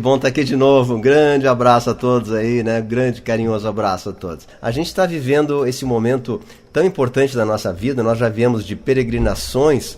bom estar aqui de novo. Um grande abraço a todos aí, né? Grande, carinhoso abraço a todos. A gente está vivendo esse momento tão importante da nossa vida. Nós já viemos de peregrinações,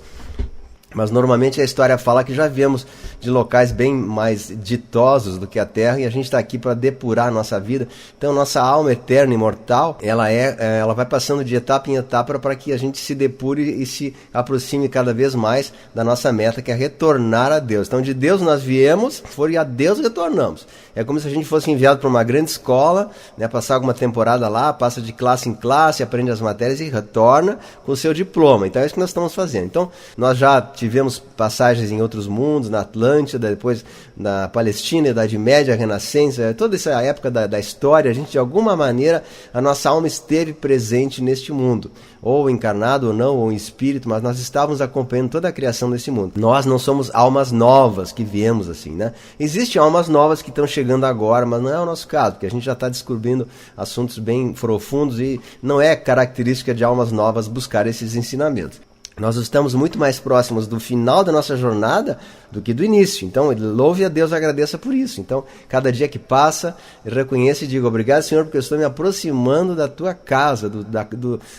mas normalmente a história fala que já viemos de locais bem mais ditosos do que a Terra, e a gente está aqui para depurar a nossa vida. Então nossa alma eterna e imortal, ela vai passando de etapa em etapa para que a gente se depure e se aproxime cada vez mais da nossa meta, que é retornar a Deus. Então de Deus nós viemos, e a Deus retornamos. É como se a gente fosse enviado para uma grande escola, né, passar alguma temporada lá, passa de classe em classe, aprende as matérias e retorna com o seu diploma. Então é isso que nós estamos fazendo. Então nós já tivemos passagens em outros mundos, na Atlântida, depois na Palestina, Idade Média, Renascença, toda essa época da história, a gente de alguma maneira, a nossa alma esteve presente neste mundo, ou encarnado ou não, ou em espírito, mas nós estávamos acompanhando toda a criação desse mundo. Nós não somos almas novas que viemos assim, né? Existem almas novas que estão chegando agora, mas não é o nosso caso, porque a gente já está descobrindo assuntos bem profundos e não é característica de almas novas buscar esses ensinamentos. Nós estamos muito mais próximos do final da nossa jornada do que do início. Então, louve a Deus e agradeça por isso. Então, cada dia que passa, reconheça e diga: obrigado, Senhor, porque eu estou me aproximando da tua casa,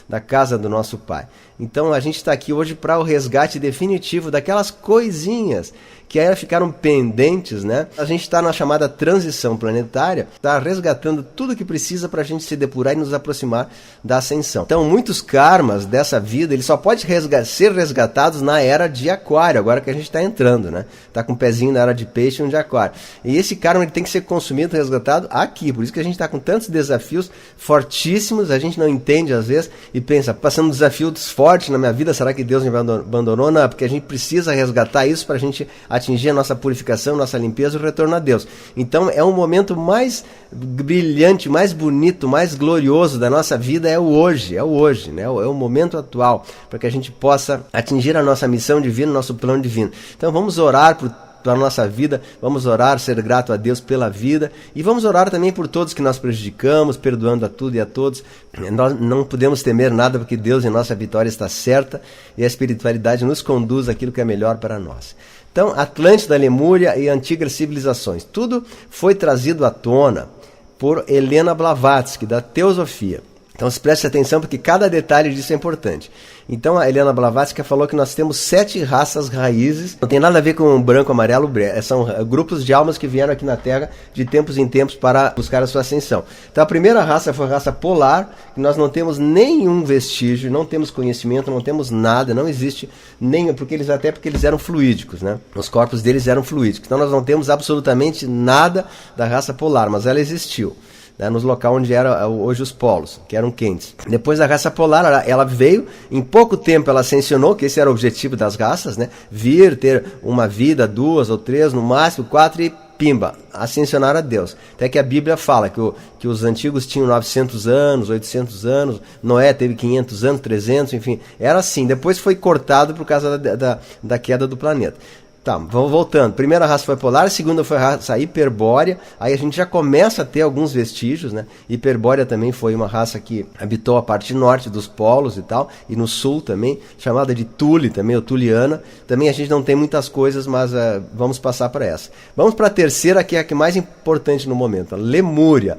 da casa do nosso Pai. Então, a gente está aqui hoje para o resgate definitivo daquelas coisinhas que aí ficaram pendentes, né? A gente está na chamada transição planetária, está resgatando tudo que precisa para a gente se depurar e nos aproximar da ascensão. Então, muitos karmas dessa vida, eles só podem ser resgatados na era de Aquário, agora que a gente está entrando, né? Está com um pezinho na era de Peixe e um de Aquário. E esse karma ele tem que ser consumido, resgatado aqui. Por isso que a gente está com tantos desafios fortíssimos, a gente não entende às vezes e pensa, passando desafios fortes na minha vida, será que Deus me abandonou? Não, porque a gente precisa resgatar isso para a gente atingir a nossa purificação, nossa limpeza e o retorno a Deus. Então é um momento mais brilhante, mais bonito, mais glorioso da nossa vida, é o hoje, né? É o momento atual, para que a gente possa atingir a nossa missão divina, nosso plano divino. Então vamos orar pela nossa vida, vamos orar, ser grato a Deus pela vida, e vamos orar também por todos que nós prejudicamos, perdoando a tudo e a todos. Nós não podemos temer nada, porque Deus em nossa vitória está certa, e a espiritualidade nos conduz àquilo que é melhor para nós. Então, Atlântida, Lemúria e antigas civilizações, tudo foi trazido à tona por Helena Blavatsky, da Teosofia. Então, preste atenção, porque cada detalhe disso é importante. Então, a Helena Blavatsky falou que nós temos 7 raças raízes, não tem nada a ver com branco, amarelo, são grupos de almas que vieram aqui na Terra de tempos em tempos para buscar a sua ascensão. Então, a primeira raça foi a raça polar, que nós não temos nenhum vestígio, não temos conhecimento, não temos nada, não existe nenhum, porque eles eram fluídicos, né? Os corpos deles eram fluídicos. Então, nós não temos absolutamente nada da raça polar, mas ela existiu, né, nos locais onde eram hoje os polos, que eram quentes. Depois da raça polar, ela veio, em pouco tempo ela ascensionou, que esse era o objetivo das raças, né, vir, ter uma vida, 2 ou 3, no máximo 4 e pimba, ascensionar a Deus. Até que a Bíblia fala que os antigos tinham 900 anos, 800 anos, Noé teve 500 anos, 300, enfim, era assim. Depois foi cortado por causa da queda do planeta. Tá, vamos voltando. Primeira raça foi polar, a segunda foi a raça hiperbórea. Aí a gente já começa a ter alguns vestígios, né? Hiperbórea também foi uma raça que habitou a parte norte dos polos e tal, e no sul também, chamada de Tule também, ou Tuliana. Também a gente não tem muitas coisas, mas vamos passar para essa. Vamos para a terceira, que é a que é mais importante no momento, a Lemúria.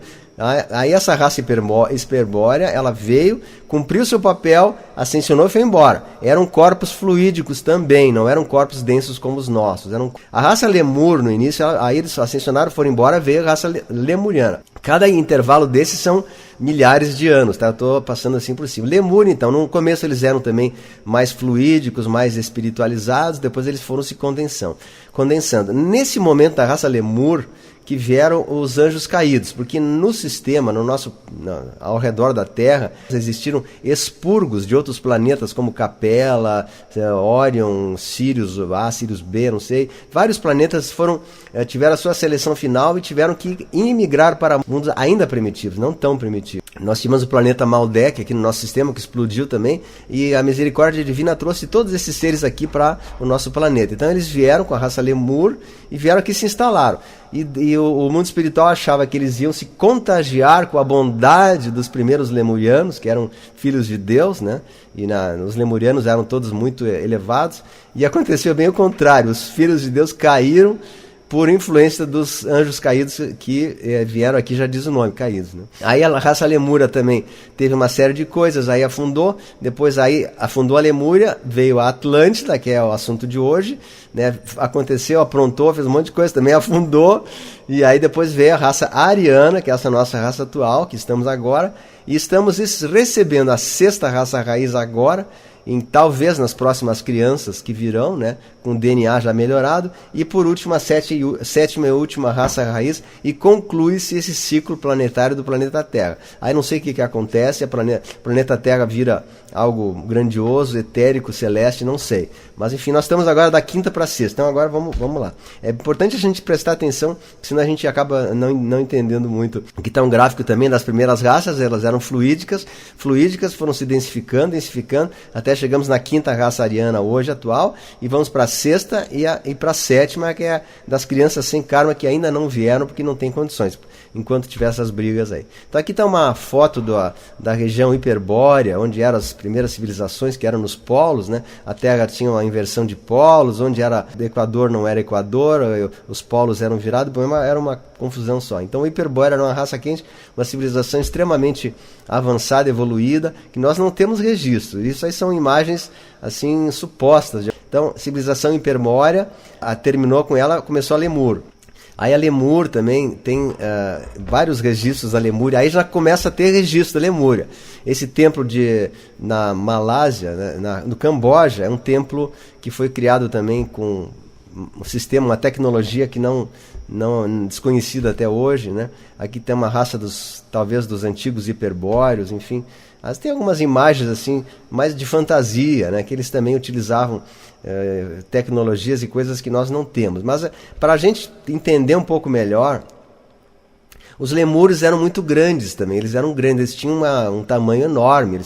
Aí essa raça hiperbórea, ela veio, cumpriu seu papel, ascensionou e foi embora. Eram corpos fluídicos também, não eram corpos densos como os nossos. A raça Lemur, no início, aí eles ascensionaram, foram embora, veio a raça lemuriana. Cada intervalo desses são milhares de anos, tá? Eu estou passando assim por cima. Lemur, então, no começo eles eram também mais fluídicos, mais espiritualizados, depois eles foram se condensando. Nesse momento da raça Lemur, que vieram os anjos caídos, porque no sistema, ao redor da Terra, existiram expurgos de outros planetas, como Capela, Órion, Sirius A, Sirius B, não sei. Vários planetas tiveram a sua seleção final e tiveram que imigrar para mundos ainda primitivos, não tão primitivos. Nós tínhamos o planeta Maldek aqui no nosso sistema, que explodiu também, e a misericórdia divina trouxe todos esses seres aqui para o nosso planeta. Então eles vieram com a raça Lemur e vieram aqui e se instalaram. E o mundo espiritual achava que eles iam se contagiar com a bondade dos primeiros lemurianos, que eram filhos de Deus, né? E os lemurianos eram todos muito elevados. E aconteceu bem o contrário, os filhos de Deus caíram por influência dos anjos caídos que vieram aqui, já diz o nome, caídos, né? Aí a raça Lemúria também teve uma série de coisas, aí afundou, depois aí afundou a Lemúria, veio a Atlântida, que é o assunto de hoje, né? Aconteceu, aprontou, fez um monte de coisa, também afundou, e aí depois veio a raça ariana, que é essa nossa raça atual, que estamos agora, e estamos recebendo a sexta raça raiz agora, talvez nas próximas crianças que virão, né, com DNA já melhorado, e por último a sétima e última raça raiz, e conclui-se esse ciclo planetário do planeta Terra. Aí não sei o que acontece, o planeta Terra vira algo grandioso, etérico, celeste, não sei. Mas enfim, nós estamos agora da quinta para a sexta, então agora vamos lá. É importante a gente prestar atenção, senão a gente acaba não entendendo muito. Aqui está um gráfico também das primeiras raças, elas eram fluídicas, foram se densificando, até chegamos na quinta raça ariana hoje, atual, e vamos para a sexta e para a sétima, que é das crianças sem karma que ainda não vieram porque não tem condições, enquanto tiver essas brigas aí. Então aqui está uma foto da região hiperbórea, onde eram as primeiras civilizações, que eram nos polos, né? A Terra tinha uma inversão de polos, onde era Equador não era Equador, os polos eram virados, era uma confusão só. Então o hiperbórea era uma raça quente, uma civilização extremamente avançada, evoluída, que nós não temos registro. Isso aí são imagens assim supostas. Então, civilização hiperbórea, terminou com ela, começou a Lemur. Aí a Lemur também tem vários registros da Lemúria, aí já começa a ter registro da Lemúria. Esse templo na Malásia, né, no Camboja, é um templo que foi criado também com um sistema, uma tecnologia que não desconhecida até hoje, né? Aqui tem uma raça talvez dos antigos hiperbóreos, enfim. Mas tem algumas imagens assim, mais de fantasia, né? Que eles também utilizavam tecnologias e coisas que nós não temos. Mas para a gente entender um pouco melhor, os lemúrios eram muito grandes também. Eles eram grandes, eles tinham um tamanho enorme,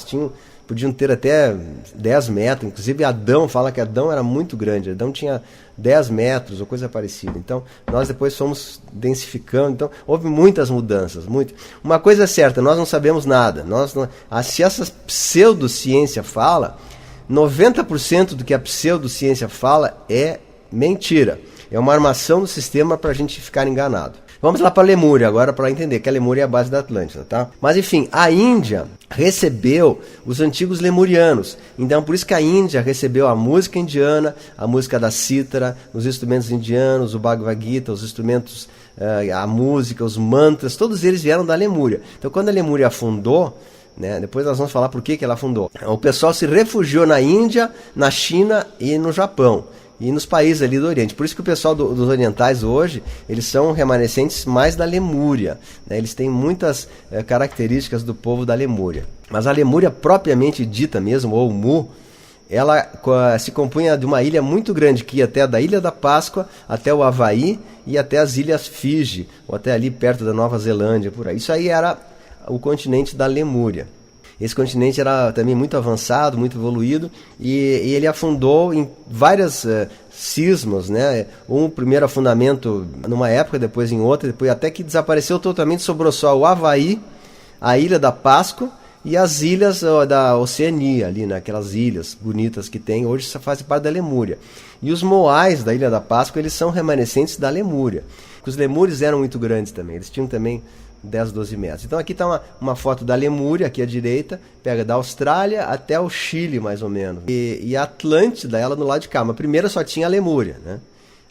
podiam ter até 10 metros. Inclusive Adão fala que Adão era muito grande. Adão tinha 10 metros ou coisa parecida. Então nós depois fomos densificando. Então houve muitas mudanças. Uma coisa é certa, nós não sabemos nada. Se essa pseudociência fala, 90% do que a pseudociência fala é mentira. É uma armação do sistema para a gente ficar enganado. Vamos lá para a Lemúria agora, para entender que a Lemúria é a base da Atlântida, tá? Mas enfim, a Índia recebeu os antigos lemurianos. Então por isso que a Índia recebeu a música indiana, a música da cítara, os instrumentos indianos, o Bhagavad Gita, os instrumentos, a música, os mantras, todos eles vieram da Lemúria. Então quando a Lemúria afundou, né, depois nós vamos falar por que ela afundou. O pessoal se refugiou na Índia, na China e no Japão. E nos países ali do Oriente. Por isso que o pessoal dos orientais hoje, eles são remanescentes mais da Lemúria, né? Eles têm muitas características do povo da Lemúria. Mas a Lemúria propriamente dita mesmo, ou Mu, ela se compunha de uma ilha muito grande, que ia até da Ilha da Páscoa, até o Havaí e até as Ilhas Fiji, ou até ali perto da Nova Zelândia, por aí. Isso aí era o continente da Lemúria. Esse continente era também muito avançado, muito evoluído, e ele afundou em várias cismas, né? Um primeiro afundamento numa época, depois em outra, depois até que desapareceu totalmente, sobrou só o Havaí, a Ilha da Páscoa e as ilhas da Oceania, ali, né? Aquelas ilhas bonitas que tem, hoje fazem parte da Lemúria. E os moais da Ilha da Páscoa, eles são remanescentes da Lemúria. Os lemúrios eram muito grandes também, eles tinham também 10, 12 metros. Então aqui está uma foto da Lemúria, aqui à direita, pega da Austrália até o Chile, mais ou menos. E a Atlântida, ela no lado de cá. Mas primeiro só tinha a Lemúria, né?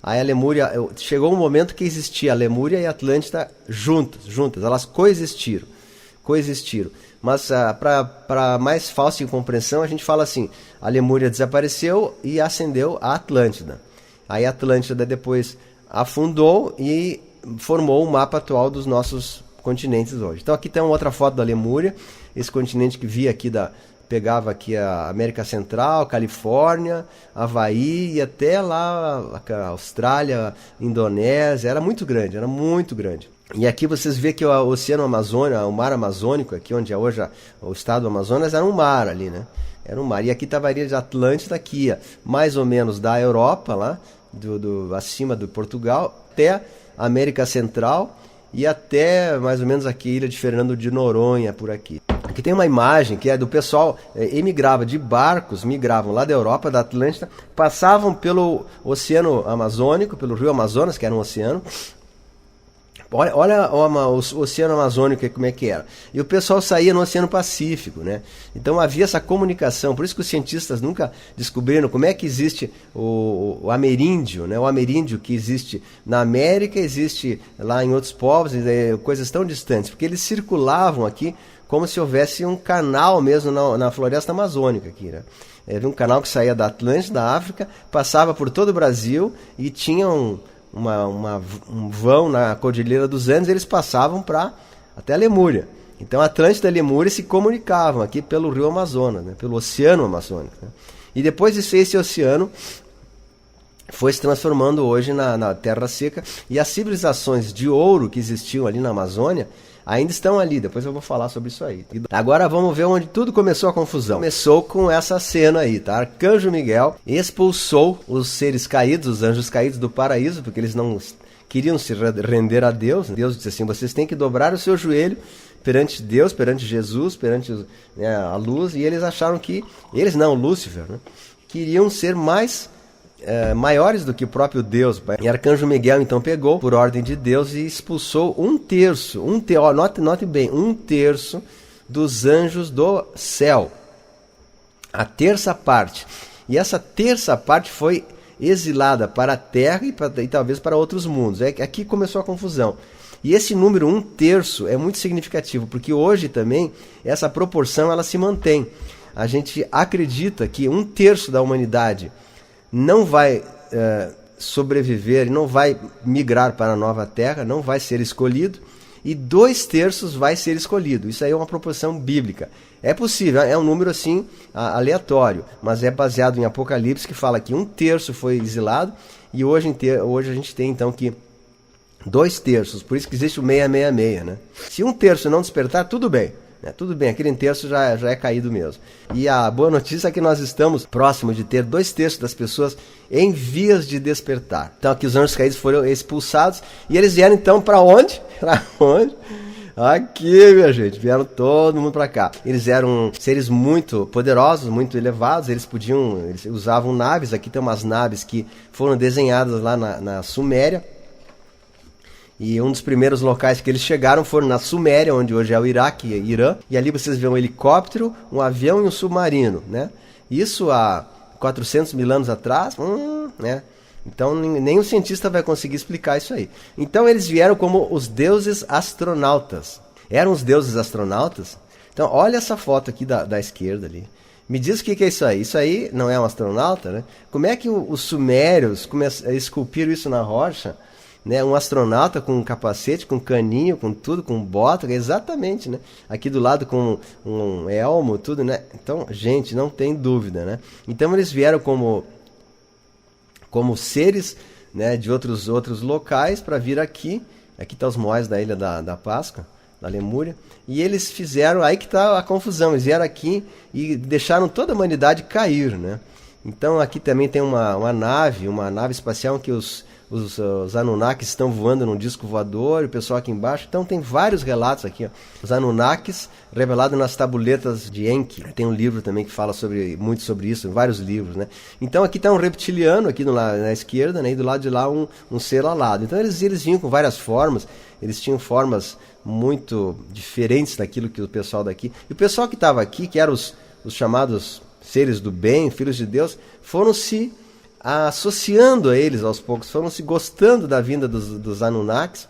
Aí a Lemúria, chegou um momento que existia a Lemúria e a Atlântida juntas, elas coexistiram. Mas para mais fácil de compreensão, a gente fala assim, a Lemúria desapareceu e ascendeu a Atlântida. Aí a Atlântida depois afundou e formou o mapa atual dos nossos continentes hoje. Então aqui tem uma outra foto da Lemúria, esse continente que via aqui pegava aqui a América Central, Califórnia, Havaí e até lá a Austrália, Indonésia, era muito grande. E aqui vocês veem que o Oceano Amazônia, o Mar Amazônico, aqui onde é hoje o estado do Amazonas, era um mar ali, né? Era um mar. E aqui estava a ilha de Atlântida, aqui, mais ou menos da Europa, lá, acima do Portugal, até a América Central, e até mais ou menos aqui a ilha de Fernando de Noronha, por aqui. Aqui tem uma imagem que é do pessoal emigrava de barcos, migravam lá da Europa, da Atlântida, passavam pelo Oceano Amazônico, pelo Rio Amazonas, que era um oceano. Olha o Oceano Amazônico, como é que era. E o pessoal saía no Oceano Pacífico, né? Então havia essa comunicação, por isso que os cientistas nunca descobriram como é que existe o ameríndio, né? O ameríndio que existe na América, existe lá em outros povos, coisas tão distantes, porque eles circulavam aqui como se houvesse um canal mesmo na floresta amazônica aqui, né? Havia um canal que saía da Atlântida, da África, passava por todo o Brasil e tinha um vão na Cordilheira dos Andes, eles passavam até a Lemúria. Então Atlântida e Lemúria se comunicavam aqui pelo Rio Amazonas, né? Pelo Oceano Amazônico, né? E depois esse oceano foi se transformando hoje na Terra Seca, e as civilizações de ouro que existiam ali na Amazônia ainda estão ali. Depois eu vou falar sobre isso aí. Agora vamos ver onde tudo começou a confusão. Começou com essa cena aí, tá? Arcanjo Miguel expulsou os seres caídos, os anjos caídos do paraíso, porque eles não queriam se render a Deus. Deus disse assim: vocês têm que dobrar o seu joelho perante Deus, perante Jesus, perante a luz. E eles acharam que, eles não, Lúcifer, né? Queriam ser maiores do que o próprio Deus. E Arcanjo Miguel então pegou, por ordem de Deus, e expulsou um terço, note bem, um terço dos anjos do céu. A terça parte. E essa terça parte foi exilada para a terra e talvez para outros mundos. Aqui começou a confusão. E esse número, um terço, é muito significativo, porque hoje também essa proporção ela se mantém. A gente acredita que um terço da humanidade não vai sobreviver, não vai migrar para a nova terra, não vai ser escolhido, e 2/3 vai ser escolhido. Isso aí é uma proporção bíblica. É possível, é um número assim aleatório, mas é baseado em Apocalipse, que fala que 1/3 foi exilado, e hoje a gente tem então que 2/3, por isso que existe o 666, né? Se 1/3 não despertar, tudo bem. Tudo bem, aquele 1/3 já é caído mesmo. E a boa notícia é que nós estamos próximo de ter 2/3 das pessoas em vias de despertar. Então aqui os anjos caídos foram expulsados, e eles vieram então para onde? Para onde? Aqui, minha gente, vieram todo mundo para cá. Eles eram seres muito poderosos, muito elevados, eles usavam naves. Aqui tem umas naves que foram desenhadas lá na Suméria. E um dos primeiros locais que eles chegaram foram na Suméria, onde hoje é o Iraque e Irã. E ali vocês vêem um helicóptero, um avião e um submarino, né? Isso há 400 mil anos atrás, né? Então nem um cientista vai conseguir explicar isso aí. Então eles vieram como os deuses astronautas. Eram os deuses astronautas? Então olha essa foto aqui da esquerda ali. Me diz o que é isso aí. Isso aí não é um astronauta, né? Como é que os sumérios esculpiram isso na rocha? Né, um astronauta com um capacete, com caninho, com tudo, com bota, exatamente, né? Aqui do lado com um elmo, tudo, né? Então, gente, não tem dúvida, né? Então eles vieram como seres, né, de outros locais para vir aqui. Aqui estão os moais da Ilha da Páscoa, da Lemúria. E eles fizeram, aí que está a confusão, eles vieram aqui e deixaram toda a humanidade cair, né? Então aqui também tem uma nave espacial que os Anunnakis estão voando num disco voador, o pessoal aqui embaixo. Então tem vários relatos aqui, ó. Os Anunnakis revelados nas tabuletas de Enki. Tem um livro também que fala muito sobre isso, vários livros, né? Então aqui está um reptiliano aqui na esquerda, né? E do lado de lá um ser alado. Então eles vinham com várias formas, eles tinham formas muito diferentes daquilo que o pessoal daqui. E o pessoal que estava aqui, que eram os chamados seres do bem, filhos de Deus, foram se associando a eles aos poucos, foram se gostando da vinda dos Anunnakis,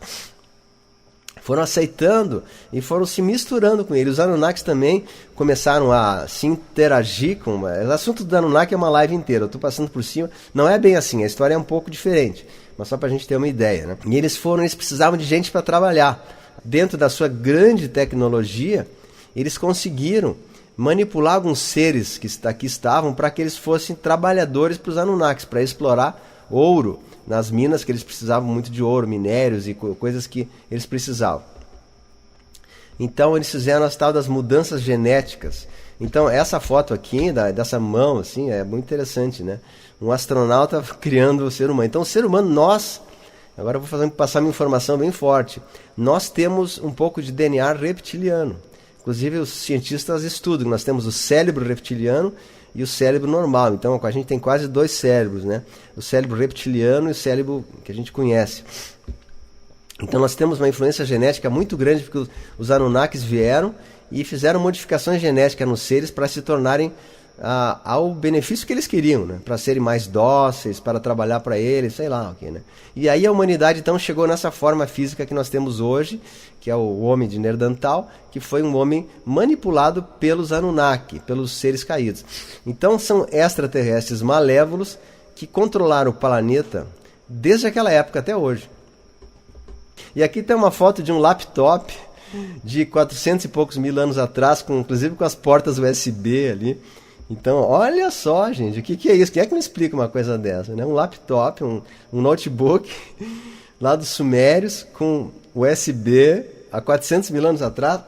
foram aceitando e foram se misturando com eles. Os Anunnakis também começaram a se interagir com... O assunto do Anunnaki é uma live inteira, eu estou passando por cima, não é bem assim, a história é um pouco diferente, mas só para a gente ter uma ideia, né? E eles precisavam de gente para trabalhar. Dentro da sua grande tecnologia, eles conseguiram manipular alguns seres que aqui estavam para que eles fossem trabalhadores para os Anunnakis, para explorar ouro nas minas, que eles precisavam muito de ouro, minérios e coisas que eles precisavam. Então eles fizeram as tal das mudanças genéticas. Então essa foto aqui, dessa mão, assim, é muito interessante, né? Um astronauta criando o ser humano. Então o ser humano, agora eu vou passar uma informação bem forte. Nós temos um pouco de DNA reptiliano. Inclusive os cientistas estudam, nós temos o cérebro reptiliano e o cérebro normal. Então a gente tem quase 2 cérebros, né? O cérebro reptiliano e o cérebro que a gente conhece. Então nós temos uma influência genética muito grande, porque os Anunnakis vieram e fizeram modificações genéticas nos seres para se tornarem ao benefício que eles queriam, né? Para serem mais dóceis, para trabalhar para eles, sei lá o que, né? E aí a humanidade então chegou nessa forma física que nós temos hoje, que é o homem de Neandertal, que foi um homem manipulado pelos Anunnaki, pelos seres caídos. Então são extraterrestres malévolos que controlaram o planeta desde aquela época até hoje. E aqui tem uma foto de um laptop de 400 e poucos mil anos atrás, inclusive com as portas USB ali. Então, olha só, gente, o que é isso? Quem é que me explica uma coisa dessa, né? Um laptop, um notebook lá dos Sumérios com USB há 400 mil anos atrás.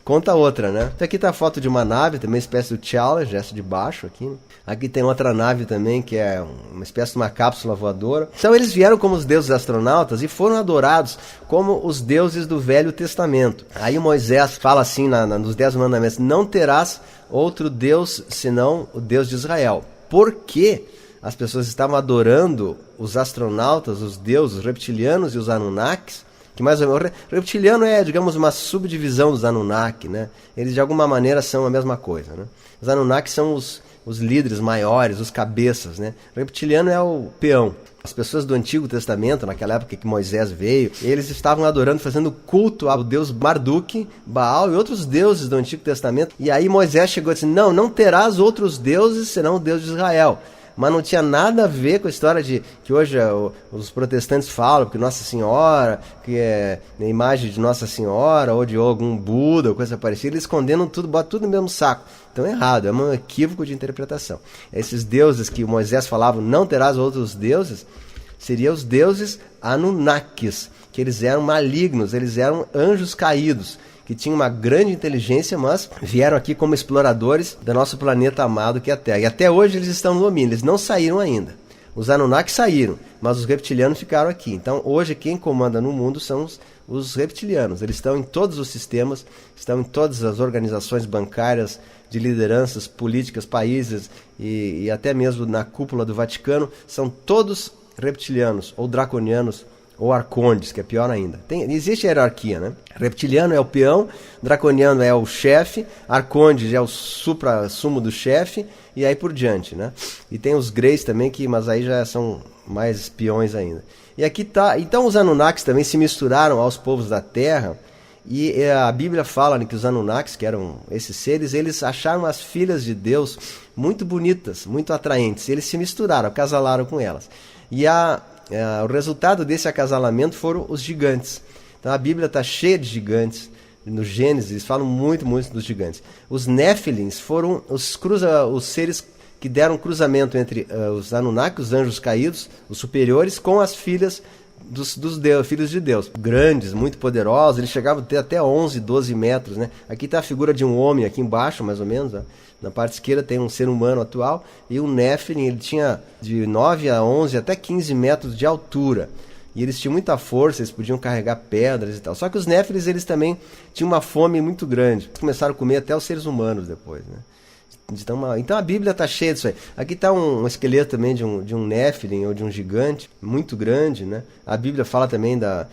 Conta outra, né? Então aqui está a foto de uma nave, também espécie do Challenger, essa de baixo aqui, né? Aqui tem outra nave também, que é uma espécie de uma cápsula voadora. Então eles vieram como os deuses astronautas e foram adorados como os deuses do Velho Testamento. Aí Moisés fala assim nos 10 mandamentos: não terás outro Deus senão o Deus de Israel. Por quê? As pessoas estavam adorando os astronautas, os deuses, os reptilianos e os Anunnakis, que mais ou menos, o reptiliano é, digamos, uma subdivisão dos Anunnaki, né? Eles de alguma maneira são a mesma coisa, né? Os Anunnaki são os líderes maiores, os cabeças, né? O reptiliano é o peão. As pessoas do Antigo Testamento, naquela época que Moisés veio, eles estavam adorando, fazendo culto ao deus Marduk, Baal e outros deuses do Antigo Testamento. E aí Moisés chegou e disse: não terás outros deuses senão o Deus de Israel. Mas não tinha nada a ver com a história de que hoje os protestantes falam que Nossa Senhora, que é a imagem de Nossa Senhora ou de algum Buda ou coisa parecida. Eles condenam tudo, botam tudo no mesmo saco. Então é errado, é um equívoco de interpretação. Esses deuses que Moisés falava, não terás outros deuses, seriam os deuses Anunnakis, que eles eram malignos, eles eram anjos caídos, que tinham uma grande inteligência, mas vieram aqui como exploradores do nosso planeta amado que é a Terra. E até hoje eles estão no domínio, eles não saíram ainda. Os Anunnaki saíram, mas os reptilianos ficaram aqui. Então hoje quem comanda no mundo são os reptilianos. Eles estão em todos os sistemas, estão em todas as organizações bancárias, de lideranças políticas, países e até mesmo na cúpula do Vaticano. São todos reptilianos ou draconianos, ou arcondes, que é pior ainda. Existe hierarquia, né? Reptiliano é o peão, draconiano é o chefe, arcondes é o supra-sumo do chefe, e aí por diante, né? E tem os greys também, mas aí já são mais peões ainda. E aqui tá. Então os Anunnakis também se misturaram aos povos da Terra, e a Bíblia fala, né, que os Anunnakis, que eram esses seres, eles acharam as filhas de Deus muito bonitas, muito atraentes. Eles se misturaram, acasalaram com elas. E o resultado desse acasalamento foram os gigantes. Então a Bíblia está cheia de gigantes. No Gênesis eles falam muito dos gigantes. Os Néfilins foram os seres que deram cruzamento entre os Anunnaki, os anjos caídos, os superiores, com as filhas dos filhos de Deus. Grandes, muito poderosos, eles chegavam a ter até 11, 12 metros. Né? Aqui está a figura de um homem, aqui embaixo mais ou menos, né? Na parte esquerda tem um ser humano atual, e o Nephilim, ele tinha de 9 a 11 até 15 metros de altura. E eles tinham muita força, eles podiam carregar pedras e tal. Só que os Néfilis, eles também tinham uma fome muito grande. Eles começaram a comer até os seres humanos depois, né? Então a Bíblia está cheia disso aí. Aqui está um esqueleto também de um Nephilim ou de um gigante muito grande, né? A Bíblia fala também da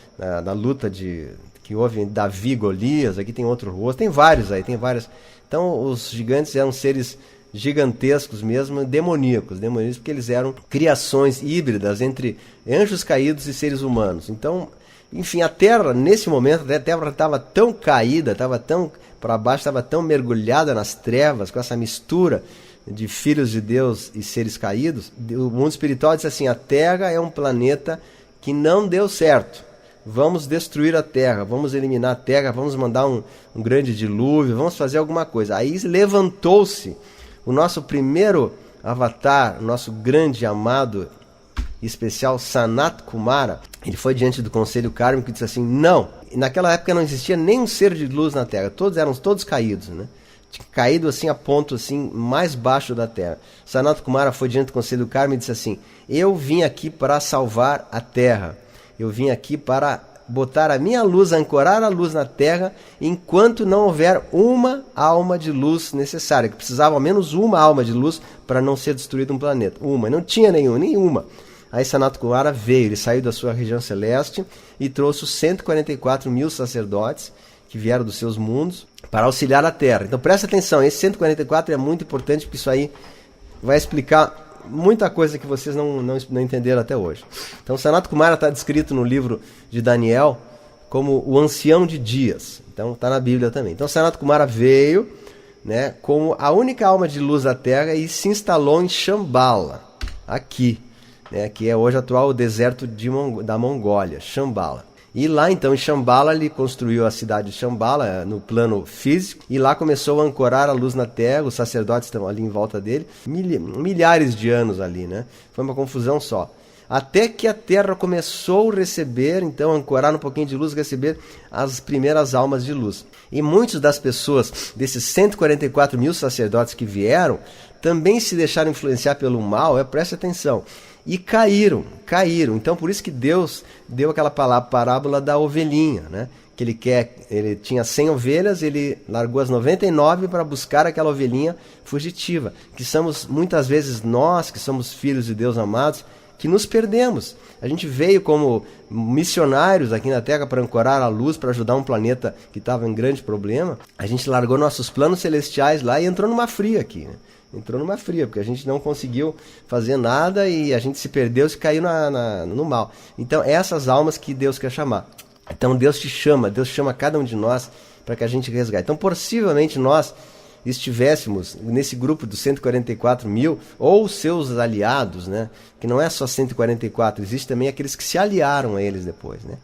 luta que houve entre Davi e Golias. Aqui tem outro rosto, tem vários aí, tem várias. Então os gigantes eram seres gigantescos mesmo, demoníacos porque eles eram criações híbridas entre anjos caídos e seres humanos. Então, enfim, a Terra, nesse momento, a Terra estava tão caída, estava tão para baixo, estava tão mergulhada nas trevas, com essa mistura de filhos de Deus e seres caídos. O mundo espiritual disse assim: a Terra é um planeta que não deu certo. Vamos destruir a Terra, vamos eliminar a Terra, vamos mandar um grande dilúvio, vamos fazer alguma coisa. Aí levantou-se o nosso primeiro avatar, o nosso grande amado e especial Sanat Kumara. Ele foi diante do conselho kármico e disse assim: não. E naquela época não existia nenhum ser de luz na Terra, todos eram caídos, né? Caído assim a ponto assim mais baixo da Terra. Sanat Kumara foi diante do conselho kármico e disse assim: eu vim aqui para salvar a Terra. Eu vim aqui para botar a minha luz, ancorar a luz na terra, enquanto não houver uma alma de luz necessária, que precisava ao menos uma alma de luz para não ser destruído um planeta. Não tinha nenhuma. Aí Sanat Kumara veio, ele saiu da sua região celeste e trouxe os 144 mil sacerdotes que vieram dos seus mundos para auxiliar a Terra. Então presta atenção, esse 144 é muito importante, porque isso aí vai explicar muita coisa que vocês não entenderam até hoje. Então Sanat Kumara está descrito no livro de Daniel como o ancião de dias. Então está na Bíblia também. Então Sanat Kumara veio, né, como a única alma de luz da Terra e se instalou em Shambhala, aqui, né, que é hoje atual o deserto da Mongólia, Shambhala. E lá então em Shambhala ele construiu a cidade de Shambhala no plano físico, e lá começou a ancorar a luz na terra. Os sacerdotes estão ali em volta dele, milhares de anos ali, né? Foi uma confusão só. Até que a terra começou a receber, então ancorar um pouquinho de luz, receber as primeiras almas de luz. E muitas das pessoas, desses 144 mil sacerdotes que vieram, também se deixaram influenciar pelo mal, preste atenção, e caíram. Então por isso que Deus deu aquela parábola da ovelhinha, né? Que ele tinha 100 ovelhas, ele largou as 99 para buscar aquela ovelhinha fugitiva, que somos muitas vezes nós, que somos filhos de Deus amados, que nos perdemos. A gente veio como missionários aqui na Terra para ancorar a luz, para ajudar um planeta que estava em grande problema. A gente largou nossos planos celestiais lá e entrou numa fria aqui, né? Porque a gente não conseguiu fazer nada e a gente se perdeu, se caiu no mal. Então essas almas que Deus quer chamar. Então Deus chama cada um de nós para que a gente resgate. Então possivelmente nós estivéssemos nesse grupo dos 144 mil, ou seus aliados, né? Que não é só 144, existe também aqueles que se aliaram a eles depois, né?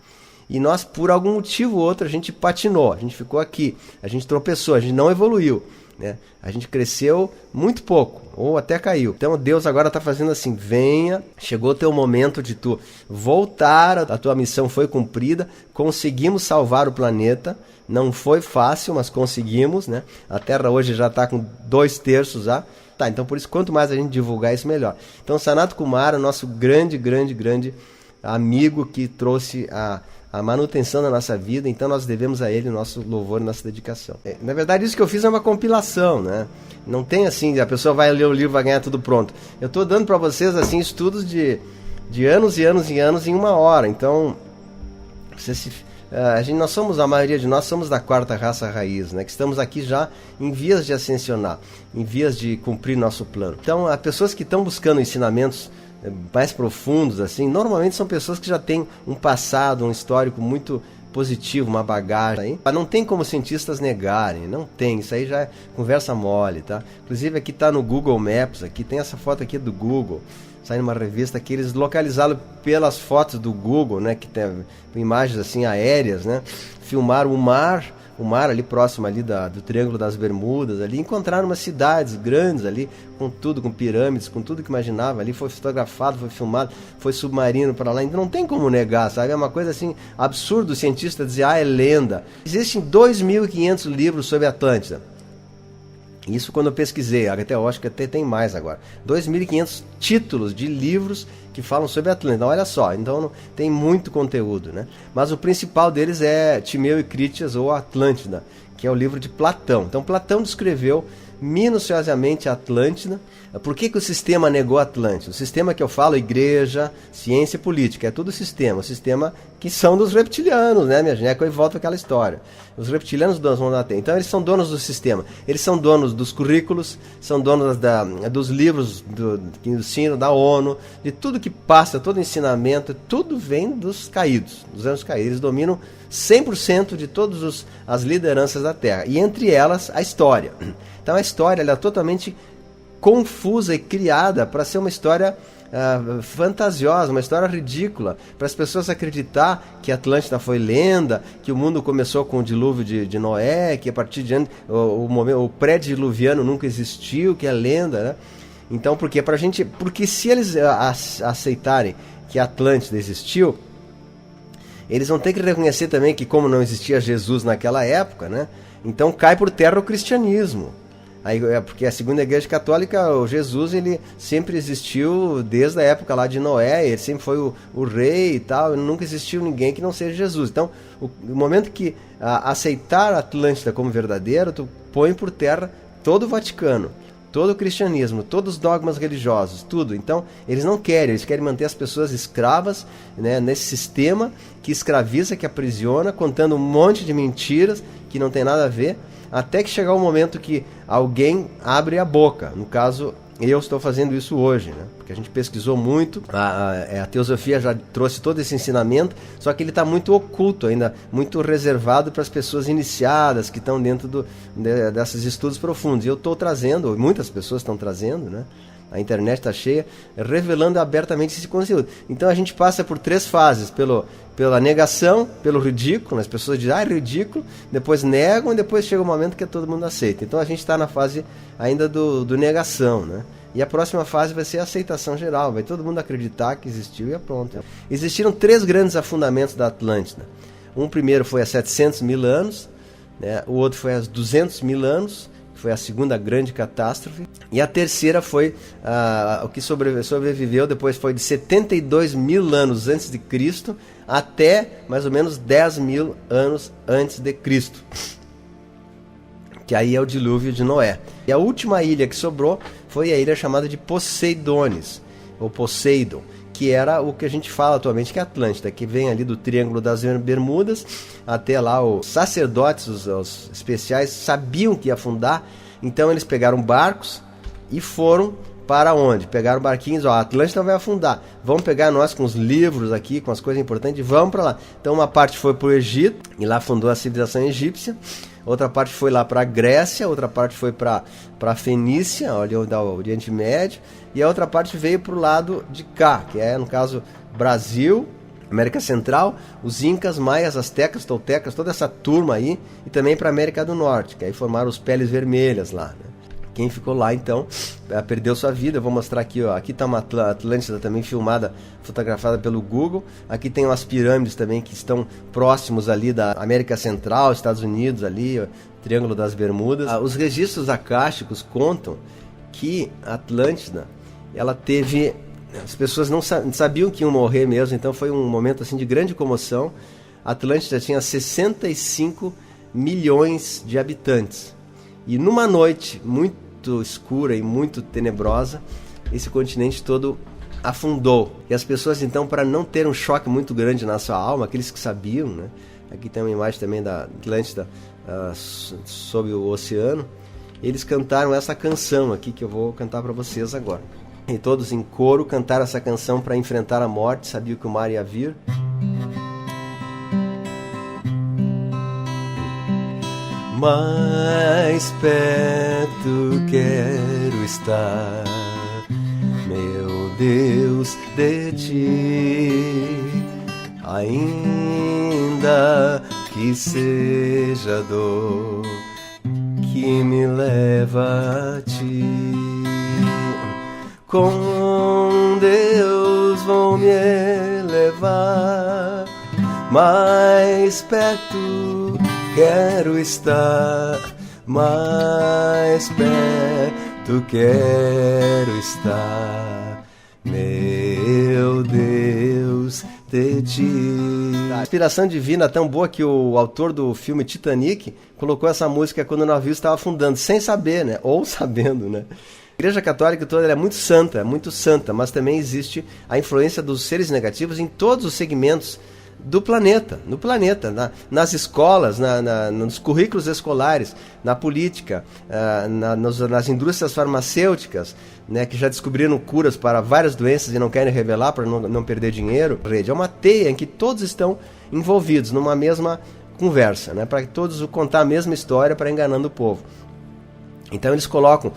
E nós, por algum motivo ou outro, a gente patinou, a gente ficou aqui, a gente tropeçou, a gente não evoluiu, né? A gente cresceu muito pouco, ou até caiu. Então Deus agora está fazendo assim: venha, chegou o teu momento de tu voltar, a tua missão foi cumprida, conseguimos salvar o planeta, não foi fácil, mas conseguimos, né? A Terra hoje já está com 2/3 já. Tá, então por isso, quanto mais a gente divulgar isso, melhor. Então Sanat Kumara, nosso grande amigo que trouxe a manutenção da nossa vida, então nós devemos a ele o nosso louvor e nossa dedicação. Na verdade, isso que eu fiz é uma compilação, né? Não tem assim, a pessoa vai ler o livro, vai ganhar tudo pronto. Eu estou dando para vocês assim estudos de anos e anos e anos em uma hora. Então, a maioria de nós somos da quarta raça raiz, né? Que estamos aqui já em vias de ascensionar, em vias de cumprir nosso plano. Então, as pessoas que estão buscando ensinamentos mais profundos, assim, normalmente são pessoas que já têm um passado, um histórico muito positivo, uma bagagem. Não tem como cientistas negarem, não tem, isso aí já é conversa mole, tá? Inclusive aqui tá no Google Maps, aqui tem essa foto aqui do Google, sai numa revista que eles localizaram pelas fotos do Google, né, que tem imagens assim aéreas, né, filmaram o mar ali próximo ali do Triângulo das Bermudas, ali encontraram umas cidades grandes ali, com tudo, com pirâmides, com tudo que imaginava, ali foi fotografado, foi filmado, foi submarino para lá, então não tem como negar, sabe? É uma coisa assim, absurdo o cientista dizer, é lenda. Existem 2.500 livros sobre Atlântida. Isso quando eu pesquisei, até eu acho que até tem mais agora. 2.500 títulos de livros que falam sobre Atlântida. Então, olha só, então não, tem muito conteúdo, né? Mas o principal deles é Timeu e Critias, ou Atlântida, que é o livro de Platão. Então Platão descreveu minuciosamente a Atlântida. Por que o sistema negou a Atlântida? O sistema que eu falo, igreja, ciência e política, é tudo sistema. O sistema que são dos reptilianos, né, minha gente? Aí volta aquela história. Os reptilianos donos da Terra. Então eles são donos do sistema. Eles são donos dos currículos, são donos dos livros do ensino da ONU, de tudo que passa, todo ensinamento, tudo vem dos caídos, dos anos caídos. Eles dominam 100% de todas as lideranças da Terra. E entre elas, a história. Então a história ela é totalmente confusa e criada para ser uma história fantasiosa, uma história ridícula, para as pessoas acreditar que a Atlântida foi lenda, que o mundo começou com o dilúvio de Noé, que a partir de o pré-diluviano nunca existiu, que é lenda, né? Então, por quê? Porque se eles aceitarem que a Atlântida existiu, eles vão ter que reconhecer também que, como não existia Jesus naquela época, né? Então cai por terra o cristianismo. Aí, porque a segunda igreja católica, o Jesus, ele sempre existiu desde a época lá de Noé, ele sempre foi o rei e tal, nunca existiu ninguém que não seja Jesus. Então, o momento que aceitar a Atlântida como verdadeiro, tu põe por terra todo o Vaticano, todo o cristianismo, todos os dogmas religiosos, tudo. Então, eles não querem, eles querem manter as pessoas escravas, né, nesse sistema que escraviza, que aprisiona, contando um monte de mentiras que não tem nada a ver, até que chegar o momento que alguém abre a boca. No caso, eu estou fazendo isso hoje, né? Porque a gente pesquisou muito, a teosofia já trouxe todo esse ensinamento, só que ele está muito oculto ainda, muito reservado para as pessoas iniciadas, que estão dentro desses estudos profundos. E eu estou trazendo, muitas pessoas estão trazendo, né? A internet está cheia, revelando abertamente esse conteúdo. Então a gente passa por 3 fases, pela negação, pelo ridículo, as pessoas dizem, é ridículo, depois negam e depois chega o momento que todo mundo aceita. Então a gente está na fase ainda do negação, né? E a próxima fase vai ser a aceitação geral, vai todo mundo acreditar que existiu e é pronto. Existiram 3 grandes afundamentos da Atlântida. Um primeiro foi há 700 mil anos, né? O outro foi há 200 mil anos, foi a segunda grande catástrofe, e a terceira foi o que sobreviveu depois, foi de 72 mil anos antes de Cristo até mais ou menos 10 mil anos antes de Cristo, que aí é o dilúvio de Noé. E a última ilha que sobrou foi a ilha chamada de Poseidones, ou Poseidon, que era o que a gente fala atualmente que é Atlântida, que vem ali do Triângulo das Bermudas, até lá os sacerdotes, os especiais, sabiam que ia afundar, então eles pegaram barcos e foram para onde? Pegaram barquinhos, a Atlântida vai afundar, vamos pegar nós com os livros aqui, com as coisas importantes, e vamos para lá. Então uma parte foi para o Egito, e lá fundou a civilização egípcia, outra parte foi lá para a Grécia, outra parte foi para a Fenícia, ali onde dá o Oriente Médio, e a outra parte veio para o lado de cá, que é, no caso, Brasil, América Central, os Incas, Maias, Aztecas, Toltecas, toda essa turma aí, e também para a América do Norte, que aí formaram os Peles Vermelhas lá, né? Quem ficou lá, então, perdeu sua vida. Eu vou mostrar aqui, ó. Aqui está uma Atlântida também filmada, fotografada pelo Google. Aqui tem umas pirâmides também que estão próximos ali da América Central, Estados Unidos ali, ó, Triângulo das Bermudas. Os registros acásticos contam que a Atlântida, ela teve... As pessoas não sabiam que iam morrer mesmo, então foi um momento assim de grande comoção. A Atlântida tinha 65 milhões de habitantes. E numa noite muito escura e muito tenebrosa, esse continente todo afundou. E as pessoas, então, para não ter um choque muito grande na sua alma, aqueles que sabiam, né? Aqui tem uma imagem também da Atlântida sob o oceano. Eles cantaram essa canção aqui que eu vou cantar para vocês agora. E todos em coro cantaram essa canção para enfrentar a morte, sabiam que o mar ia vir. Mais perto quero estar, meu Deus, de ti, ainda que seja dor que me leva a ti. Com Deus vou me elevar, mais perto quero estar, mais perto quero estar, meu Deus, de ti. A inspiração divina é tão boa que o autor do filme Titanic colocou essa música quando o navio estava afundando, sem saber, né? Ou sabendo, né? A Igreja Católica toda ela é muito santa, mas também existe a influência dos seres negativos em todos os segmentos do planeta, no planeta, nas escolas, nos currículos escolares, na política, nas indústrias farmacêuticas, né, que já descobriram curas para várias doenças e não querem revelar para não perder dinheiro. É uma teia em que todos estão envolvidos numa mesma conversa, né, para que todos contar a mesma história para enganando o povo. Então eles colocam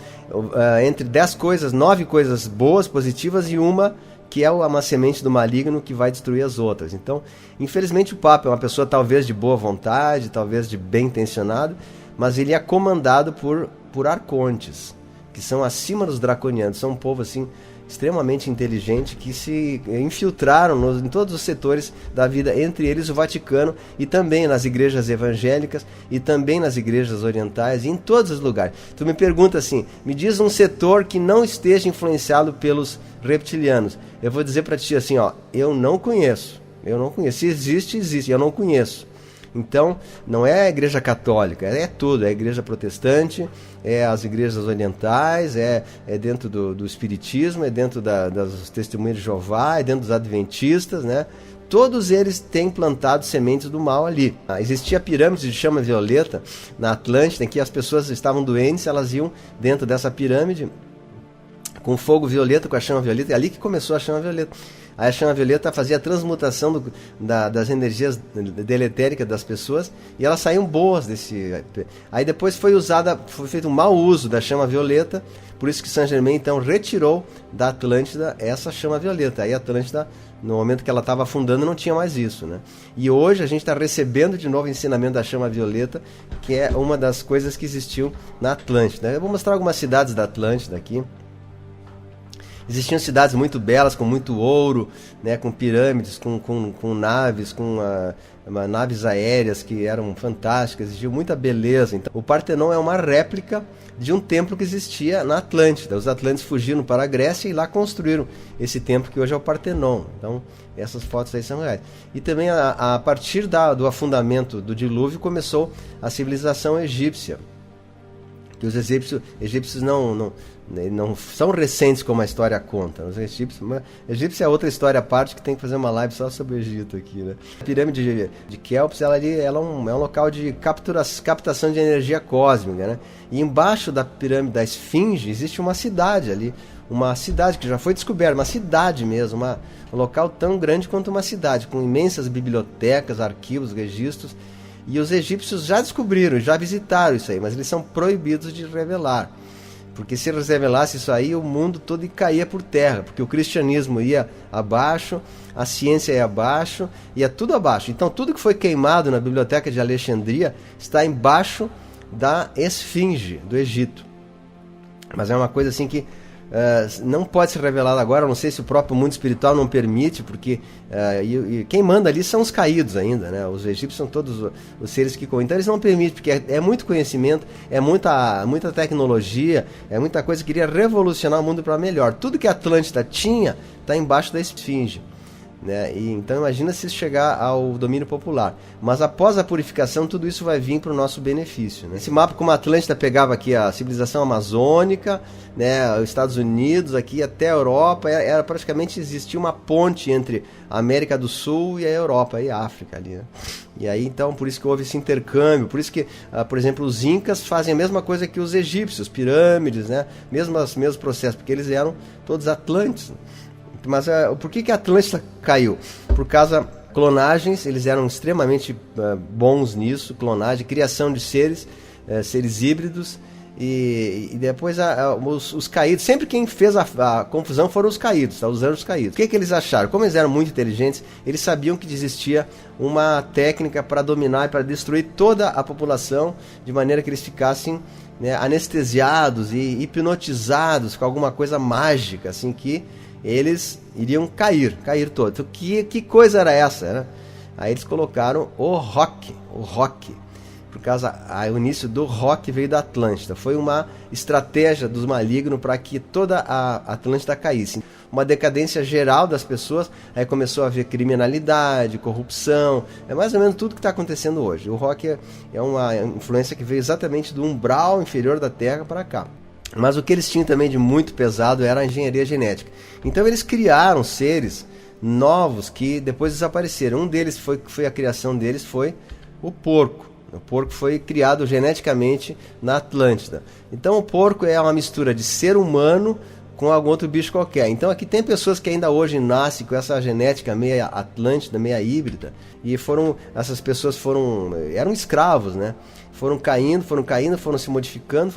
entre 10 coisas, 9 coisas boas, positivas e uma que é uma semente do maligno que vai destruir as outras. Então, infelizmente o Papa é uma pessoa talvez de boa vontade, talvez de bem intencionado, mas ele é comandado por arcontes, que são acima dos draconianos, são um povo assim extremamente inteligente que se infiltraram em todos os setores da vida, entre eles o Vaticano, e também nas igrejas evangélicas e também nas igrejas orientais e em todos os lugares. Tu me pergunta assim, me diz um setor que não esteja influenciado pelos reptilianos. Eu vou dizer para ti assim, ó, eu não conheço. Se existe, existe, eu não conheço. Então, não é a igreja católica, é tudo, é a igreja protestante, é as igrejas orientais, é dentro do espiritismo, é dentro das testemunhas de Jeová, é dentro dos adventistas, né? Todos eles têm plantado sementes do mal ali. Existia a pirâmide de chama violeta na Atlântida, em que as pessoas estavam doentes, elas iam dentro dessa pirâmide com fogo violeta, com a chama violeta, é ali que começou a chama violeta. Aí a chama violeta fazia a transmutação das energias deletéricas das pessoas e elas saíam boas desse. Aí depois foi feito um mau uso da chama violeta, por isso que Saint Germain então retirou da Atlântida essa chama violeta. Aí a Atlântida, no momento que ela estava afundando, não tinha mais isso, né? E hoje a gente está recebendo de novo o ensinamento da chama violeta, que é uma das coisas que existiu na Atlântida. Eu vou mostrar algumas cidades da Atlântida aqui. Existiam cidades muito belas, com muito ouro, né, com pirâmides, com naves, naves aéreas que eram fantásticas, existia muita beleza. Então, o Partenon é uma réplica de um templo que existia na Atlântida. Os atlantes fugiram para a Grécia e lá construíram esse templo que hoje é o Partenon. Então, essas fotos aí são reais. E também, a partir do afundamento do dilúvio, começou a civilização egípcia. Que os egípcios não são recentes como a história conta. Os egípcios é outra história à parte que tem que fazer uma live só sobre o Egito aqui, né? A pirâmide de Quéops, ela é um local de captação de energia cósmica, né? E embaixo da pirâmide da Esfinge existe uma cidade ali, uma cidade que já foi descoberta, uma cidade mesmo, um local tão grande quanto uma cidade, com imensas bibliotecas, arquivos, registros. E os egípcios já descobriram, já visitaram isso aí, mas eles são proibidos de revelar. Porque se eles revelassem isso aí, o mundo todo caía por terra. Porque o cristianismo ia abaixo, a ciência ia abaixo, ia tudo abaixo. Então tudo que foi queimado na biblioteca de Alexandria está embaixo da Esfinge do Egito. Mas é uma coisa assim que não pode ser revelado agora. Não sei se o próprio mundo espiritual não permite, porque quem manda ali são os caídos ainda, né? Os egípcios são todos os seres que então eles não permitem, porque é muito conhecimento, é muita tecnologia, é muita coisa que iria revolucionar o mundo para melhor. Tudo que a Atlântida tinha está embaixo da Esfinge, né? E então imagina se chegar ao domínio popular. Mas após a purificação, tudo isso vai vir para o nosso benefício, né? Esse mapa, como a Atlântida pegava aqui a civilização amazônica, né, os Estados Unidos aqui até a Europa, era praticamente existia uma ponte entre a América do Sul e a Europa e a África ali, né? E aí então por isso que houve esse intercâmbio, por isso que por exemplo os incas fazem a mesma coisa que os egípcios, pirâmides, né, mesmo processo, porque eles eram todos atlantes. Mas por que a Atlântida caiu? Por causa clonagens, eles eram extremamente bons nisso, clonagem, criação de seres híbridos, e depois os caídos, sempre quem fez a confusão foram os caídos, tá? Os anjos caídos. O que eles acharam? Como eles eram muito inteligentes, eles sabiam que existia uma técnica para dominar e para destruir toda a população, de maneira que eles ficassem, né, anestesiados e hipnotizados com alguma coisa mágica, assim, que eles iriam cair todos. Então, que coisa era essa, né? Aí eles colocaram o rock, por causa o início do rock veio da Atlântida. Foi uma estratégia dos malignos para que toda a Atlântida caísse. Uma decadência geral das pessoas, aí começou a haver criminalidade, corrupção, é mais ou menos tudo que está acontecendo hoje. O rock é uma influência que veio exatamente do umbral inferior da Terra para cá. Mas o que eles tinham também de muito pesado era a engenharia genética. Então eles criaram seres novos que depois desapareceram. Um deles foi a criação deles foi o porco. O porco foi criado geneticamente na Atlântida. Então o porco é uma mistura de ser humano com algum outro bicho qualquer. Então aqui tem pessoas que ainda hoje nascem com essa genética meia atlântida, meia híbrida, e essas pessoas eram escravos, né? Foram caindo, foram se modificando,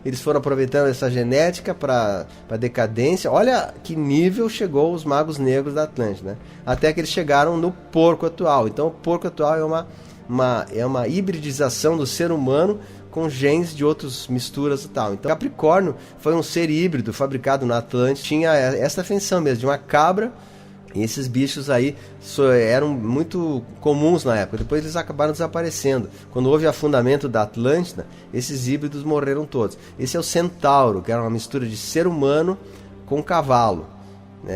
eles foram aproveitando essa genética para decadência. Olha que nível chegou os magos negros da Atlântida, né? Até que eles chegaram no porco atual. Então o porco atual é uma hibridização do ser humano com genes de outras misturas e tal. Então Capricórnio foi um ser híbrido fabricado na Atlântida, tinha essa feição mesmo, de uma cabra, e esses bichos aí eram muito comuns na época, depois eles acabaram desaparecendo. Quando houve afundamento da Atlântida, esses híbridos morreram todos. Esse é o centauro, que era uma mistura de ser humano com cavalo.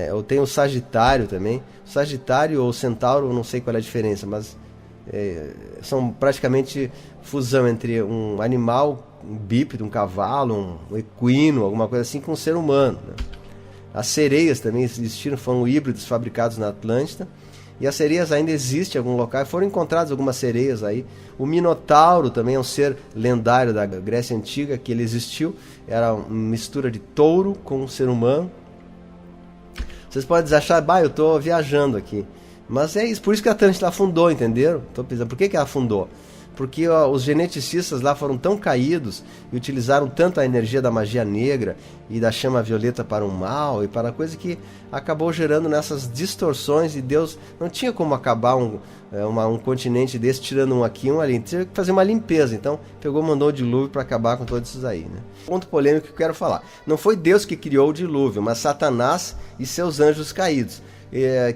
Eu tenho o Sagitário também. O Sagitário ou o Centauro, eu não sei qual é a diferença, mas são praticamente fusão entre um animal, um bípede, um cavalo, um equino, alguma coisa assim, com um ser humano, né? As sereias também existiram, foram híbridos fabricados na Atlântida. E as sereias ainda existem em algum local, foram encontradas algumas sereias aí. O Minotauro também é um ser lendário da Grécia Antiga, que ele existiu, era uma mistura de touro com um ser humano. Vocês podem achar, eu estou viajando aqui. Mas é isso, por isso que a Atlântida afundou, entenderam? Tô pensando, por que ela afundou? Porque os geneticistas lá foram tão caídos e utilizaram tanto a energia da magia negra e da chama violeta para o mal e para a coisa que acabou gerando nessas distorções, e Deus não tinha como acabar um continente desse tirando um aqui e um ali, tinha que fazer uma limpeza. Então mandou o dilúvio para acabar com todos esses aí, né? Ponto polêmico que eu quero falar: não foi Deus que criou o dilúvio, mas Satanás e seus anjos caídos,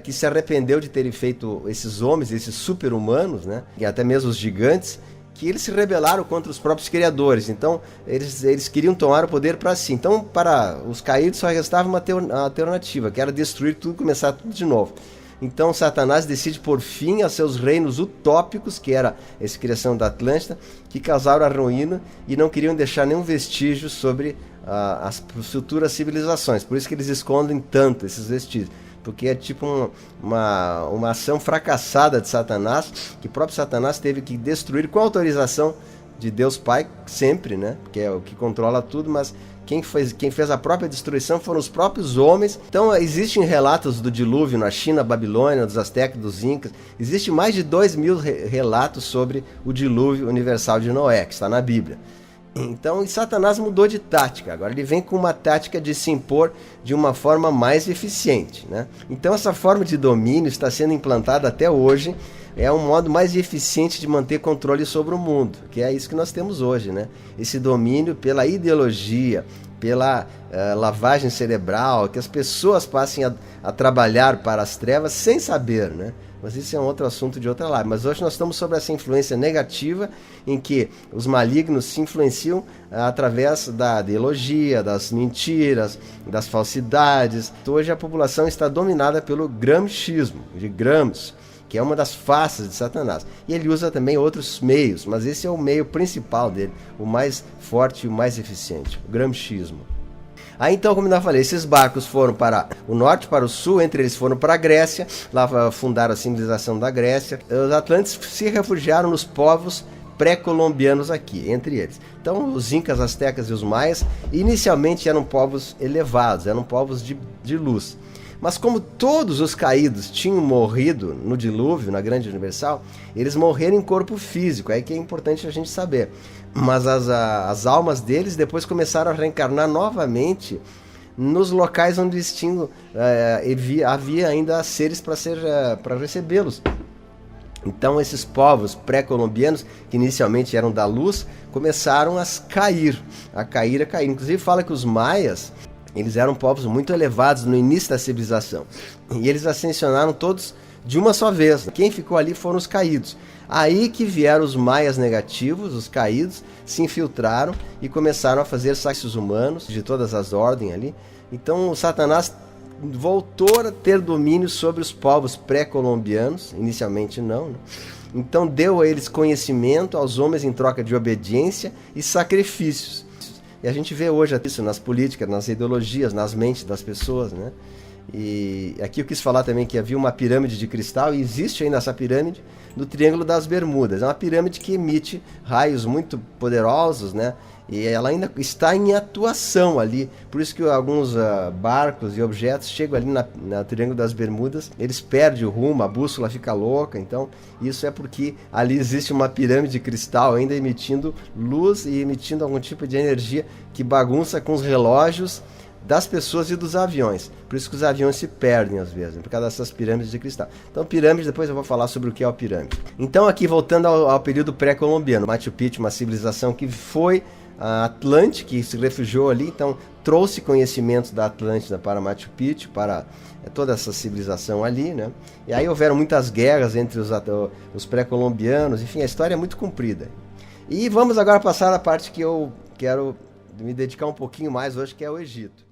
que se arrependeu de terem feito esses homens, esses super-humanos, né? E até mesmo os gigantes, que eles se rebelaram contra os próprios criadores. Então eles queriam tomar o poder para si. Então, para os caídos só restava uma alternativa, que era destruir tudo e começar tudo de novo. Então Satanás decide pôr fim a seus reinos utópicos, que era essa criação da Atlântida, que causaram a ruína e não queriam deixar nenhum vestígio sobre as futuras civilizações. Por isso que eles escondem tanto esses vestígios, porque é tipo uma ação fracassada de Satanás, que o próprio Satanás teve que destruir com autorização de Deus Pai, sempre, né? Que é o que controla tudo, mas quem fez a própria destruição foram os próprios homens. Então existem relatos do dilúvio na China, Babilônia, dos Aztecas, dos Incas. Existem mais de 2.000 relatos sobre o dilúvio universal de Noé, que está na Bíblia. Então Satanás mudou de tática, agora ele vem com uma tática de se impor de uma forma mais eficiente, né? Então essa forma de domínio está sendo implantada até hoje, é um modo mais eficiente de manter controle sobre o mundo, que é isso que nós temos hoje, né? Esse domínio pela ideologia, pela lavagem cerebral, que as pessoas passem a trabalhar para as trevas sem saber, né? Mas isso é um outro assunto de outra live. Mas hoje nós estamos sob essa influência negativa, em que os malignos se influenciam através da ideologia, das mentiras, das falsidades. Hoje a população está dominada pelo gramscismo, de Gramsci, que é uma das faces de Satanás. E ele usa também outros meios, mas esse é o meio principal dele, o mais forte e o mais eficiente, o gramscismo. Aí então, como eu falei, esses barcos foram para o norte, para o sul, entre eles foram para a Grécia, lá fundaram a civilização da Grécia. Os atlantes se refugiaram nos povos pré-colombianos aqui, entre eles. Então, os incas, astecas e os maias, inicialmente eram povos elevados, eram povos de luz. Mas como todos os caídos tinham morrido no dilúvio, na grande universal, eles morreram em corpo físico, é que é importante a gente saber. Mas as almas deles depois começaram a reencarnar novamente nos locais onde havia ainda seres para recebê-los. Então esses povos pré-colombianos, que inicialmente eram da luz, começaram a cair. Inclusive fala que os maias, eles eram povos muito elevados no início da civilização. E eles ascensionaram todos de uma só vez. Quem ficou ali foram os caídos. Aí que vieram os maias negativos, os caídos, se infiltraram e começaram a fazer sacrifícios humanos de todas as ordens ali. Então o Satanás voltou a ter domínio sobre os povos pré-colombianos, inicialmente não, né? Então deu a eles conhecimento aos homens em troca de obediência e sacrifícios. E a gente vê hoje isso nas políticas, nas ideologias, nas mentes das pessoas, né? E aqui eu quis falar também que havia uma pirâmide de cristal, e existe ainda essa pirâmide no Triângulo das Bermudas. É uma pirâmide que emite raios muito poderosos, né? E ela ainda está em atuação ali. Por isso que alguns barcos e objetos chegam ali na Triângulo das Bermudas, eles perdem o rumo, a bússola fica louca. Então isso é porque ali existe uma pirâmide de cristal ainda emitindo luz e emitindo algum tipo de energia que bagunça com os relógios das pessoas e dos aviões. Por isso que os aviões se perdem às vezes, por causa dessas pirâmides de cristal. Então, pirâmide, depois eu vou falar sobre o que é a pirâmide. Então, aqui voltando ao período pré-colombiano, Machu Picchu, uma civilização que foi a Atlântida, que se refugiou ali, então trouxe conhecimentos da Atlântida para Machu Picchu, para toda essa civilização ali, né? E aí houveram muitas guerras entre os pré-colombianos, enfim, a história é muito comprida. E vamos agora passar à parte que eu quero me dedicar um pouquinho mais hoje, que é o Egito.